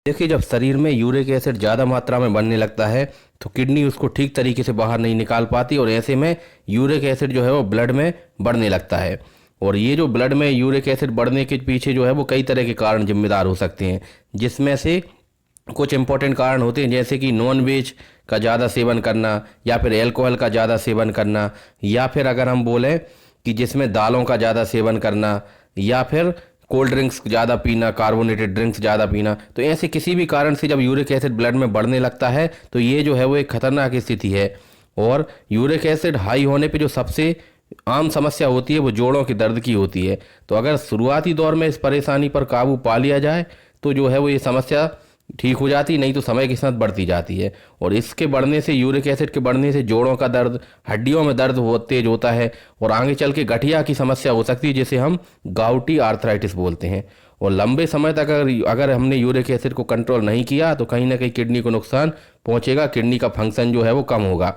देखिए, जब शरीर में यूरिक एसिड ज़्यादा मात्रा में बनने लगता है तो किडनी उसको ठीक तरीके से बाहर नहीं निकाल पाती और ऐसे में यूरिक एसिड जो है वो ब्लड में बढ़ने लगता है। और ये जो ब्लड में यूरिक एसिड बढ़ने के पीछे जो है वो कई तरह के कारण जिम्मेदार हो सकते हैं, जिसमें से कुछ इंपॉर्टेंट कारण होते हैं जैसे कि नॉन वेज का ज़्यादा सेवन करना या फिर अल्कोहल का ज़्यादा सेवन करना, या फिर अगर हम बोलें कि जिसमें दालों का ज़्यादा सेवन करना, या फिर कोल्ड ड्रिंक्स ज़्यादा पीना, कार्बोनेटेड ड्रिंक्स ज़्यादा पीना। तो ऐसे किसी भी कारण से जब यूरिक एसिड ब्लड में बढ़ने लगता है तो ये जो है वो एक खतरनाक स्थिति है। और यूरिक एसिड हाई होने पे जो सबसे आम समस्या होती है वो जोड़ों के दर्द की होती है। तो अगर शुरुआती दौर में इस परेशानी पर काबू पा लिया जाए तो जो है वो ये समस्या ठीक हो जाती, नहीं तो समय के साथ बढ़ती जाती है। और इसके बढ़ने से, यूरिक एसिड के बढ़ने से जोड़ों का दर्द, हड्डियों में दर्द बहुत तेज होता है और आगे चल के गठिया की समस्या हो सकती है जिसे हम गाउटी आर्थराइटिस बोलते हैं। और लंबे समय तक अगर हमने यूरिक एसिड को कंट्रोल नहीं किया तो कहीं ना कहीं किडनी को नुकसान पहुंचेगा, किडनी का फंक्शन जो है वो कम होगा।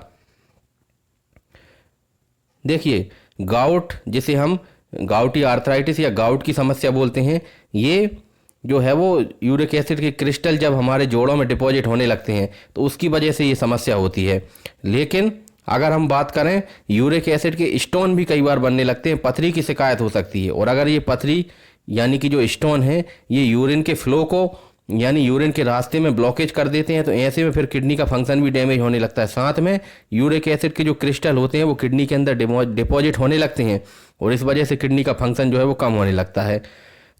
देखिए, गाउट, जिसे हम गाउटी आर्थराइटिस या गाउट की समस्या बोलते हैं, ये जो है वो यूरिक एसिड के क्रिस्टल जब हमारे जोड़ों में डिपॉजिट होने लगते हैं तो उसकी वजह से ये समस्या होती है। लेकिन अगर हम बात करें, यूरिक एसिड के स्टोन भी कई बार बनने लगते हैं, पथरी की शिकायत हो सकती है। और अगर ये पथरी यानी कि जो स्टोन है ये यूरिन के फ्लो को यानी यूरिन के रास्ते में ब्लॉकेज कर देते हैं तो ऐसे में फिर किडनी का फंक्शन भी डैमेज होने लगता है। साथ में यूरिक एसिड के जो क्रिस्टल होते हैं वो किडनी के अंदर डिपॉजिट होने लगते हैं और इस वजह से किडनी का फंक्शन जो है वो कम होने लगता है।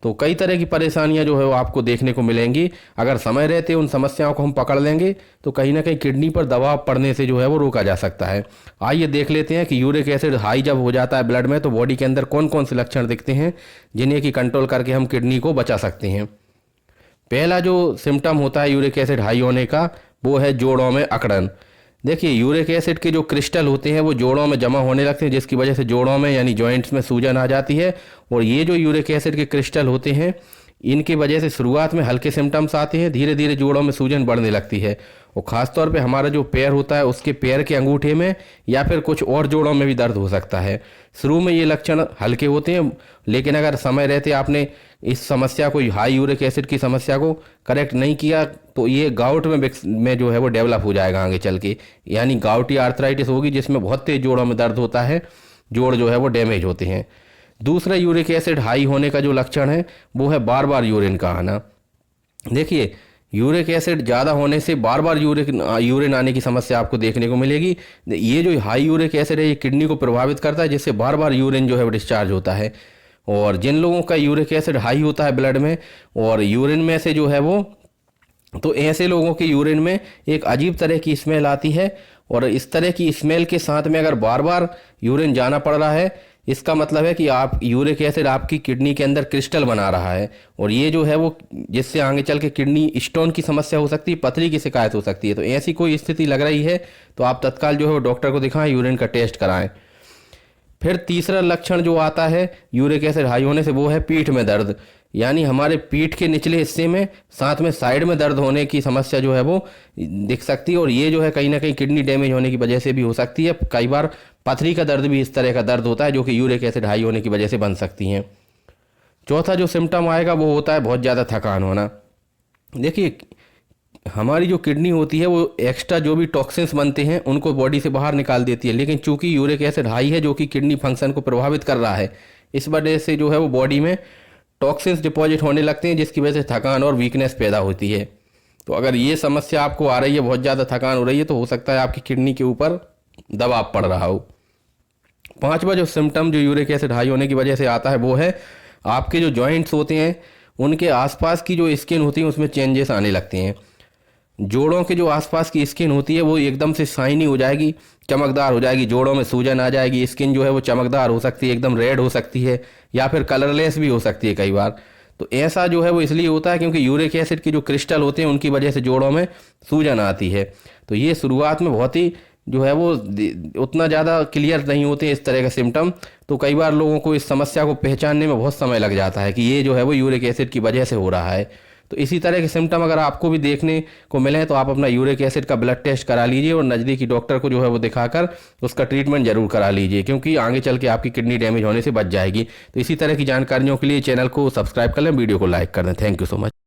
तो कई तरह की परेशानियां जो है वो आपको देखने को मिलेंगी। अगर समय रहते उन समस्याओं को हम पकड़ लेंगे तो कहीं ना कहीं किडनी पर दबाव पड़ने से जो है वो रोका जा सकता है। आइए देख लेते हैं कि यूरिक एसिड हाई जब हो जाता है ब्लड में तो बॉडी के अंदर कौन कौन से लक्षण दिखते हैं जिन्हें कि कंट्रोल करके हम किडनी को बचा सकते हैं। पहला जो सिम्टम होता है यूरिक एसिड हाई होने का वो है जोड़ों में अकड़न। देखिए, यूरिक एसिड के जो क्रिस्टल होते हैं वो जोड़ों में जमा होने लगते हैं जिसकी वजह से जोड़ों में यानी जॉइंट्स में सूजन आ जाती है। और ये जो यूरिक एसिड के क्रिस्टल होते हैं इनकी वजह से शुरुआत में हल्के सिम्टम्स आते हैं, धीरे धीरे जोड़ों में सूजन बढ़ने लगती है। और ख़ासतौर पे हमारा जो पैर होता है उसके पैर के अंगूठे में या फिर कुछ और जोड़ों में भी दर्द हो सकता है। शुरू में ये लक्षण हल्के होते हैं, लेकिन अगर समय रहते आपने इस समस्या को, हाई यूरिक एसिड की समस्या को करेक्ट नहीं किया तो ये गाउट में जो है वो डेवलप हो जाएगा आगे चल के, यानी गाउटी आर्थराइटिस होगी जिसमें बहुत तेज जोड़ों में दर्द होता है, जोड़ जो है वो डैमेज होते हैं। दूसरा यूरिक एसिड हाई होने का जो लक्षण है वो है बार बार यूरिन का आना। देखिए, यूरिक एसिड ज़्यादा होने से बार बार यूरिन आने की समस्या आपको देखने को मिलेगी। ये जो हाई यूरिक एसिड है ये किडनी को प्रभावित करता है जिससे बार बार यूरिन जो है वो डिस्चार्ज होता है। और जिन लोगों का यूरिक एसिड हाई होता है ब्लड में और यूरिन में से जो है वो, तो ऐसे लोगों के यूरिन में एक अजीब तरह की स्मेल आती है। और इस तरह की स्मेल के साथ में अगर बार बार यूरिन जाना पड़ रहा है इसका मतलब है कि आप यूरिक एसिड आपकी किडनी के अंदर क्रिस्टल बना रहा है और ये जो है वो जिससे आगे चल के किडनी स्टोन की समस्या हो सकती है, पथरी की शिकायत हो सकती है। तो ऐसी कोई स्थिति लग रही है तो आप तत्काल जो है वो डॉक्टर को दिखाएं, यूरिन का टेस्ट कराएं। फिर तीसरा लक्षण जो आता है यूरिक एसिड हाई होने से वो है पीठ में दर्द, यानी हमारे पीठ के निचले हिस्से में साथ में साइड में दर्द होने की समस्या जो है वो दिख सकती है। और ये जो है कहीं ना कहीं किडनी डैमेज होने की वजह से भी हो सकती है। कई बार पथरी का दर्द भी इस तरह का दर्द होता है जो कि यूरिक एसिड हाई होने की वजह से बन सकती हैं। चौथा जो सिम्टम आएगा वो होता है बहुत ज़्यादा थकान होना। देखिए, हमारी जो किडनी होती है वो एक्स्ट्रा जो भी टॉक्सिन्स बनते हैं उनको बॉडी से बाहर निकाल देती है, लेकिन चूंकि यूरिक एसिड हाई है जो कि किडनी फंक्शन को प्रभावित कर रहा है, इस वजह से जो है वो बॉडी में टॉक्सिन्स डिपॉजिट होने लगते हैं जिसकी वजह से थकान और वीकनेस पैदा होती है। तो अगर ये समस्या आपको आ रही है, बहुत ज़्यादा थकान हो रही है, तो हो सकता है आपकी किडनी के ऊपर दबाव पड़ रहा हो। पांचवा जो सिम्टम जो यूरिक एसिड हाई होने की वजह से आता है वो है आपके जो जॉइंट्स होते हैं उनके आसपास की जो स्किन होती है उसमें चेंजेस आने लगते हैं। जोड़ों के जो आसपास की स्किन होती है वो एकदम से शाइनी हो जाएगी, चमकदार हो जाएगी, जोड़ों में सूजन आ जाएगी, स्किन जो है वो चमकदार हो सकती है, एकदम रेड हो सकती है या फिर कलरलेस भी हो सकती है कई बार। तो ऐसा जो है वो इसलिए होता है क्योंकि यूरिक एसिड के जो क्रिस्टल होते हैं उनकी वजह से जोड़ों में सूजन आती है। तो ये शुरुआत में बहुत ही जो है वो उतना ज़्यादा क्लियर नहीं होते इस तरह का सिम्टम, तो कई बार लोगों को इस समस्या को पहचानने में बहुत समय लग जाता है कि ये जो है वो यूरिक एसिड की वजह से हो रहा है। तो इसी तरह के सिम्टम अगर आपको भी देखने को मिले तो आप अपना यूरिक एसिड का ब्लड टेस्ट करा लीजिए और नज़दीकी डॉक्टर को जो है वो दिखाकर उसका ट्रीटमेंट जरूर करा लीजिए, क्योंकि आगे चल के आपकी किडनी डैमेज होने से बच जाएगी। तो इसी तरह की जानकारियों के लिए चैनल को सब्सक्राइब कर लें, वीडियो को लाइक कर दें। Thank you so much.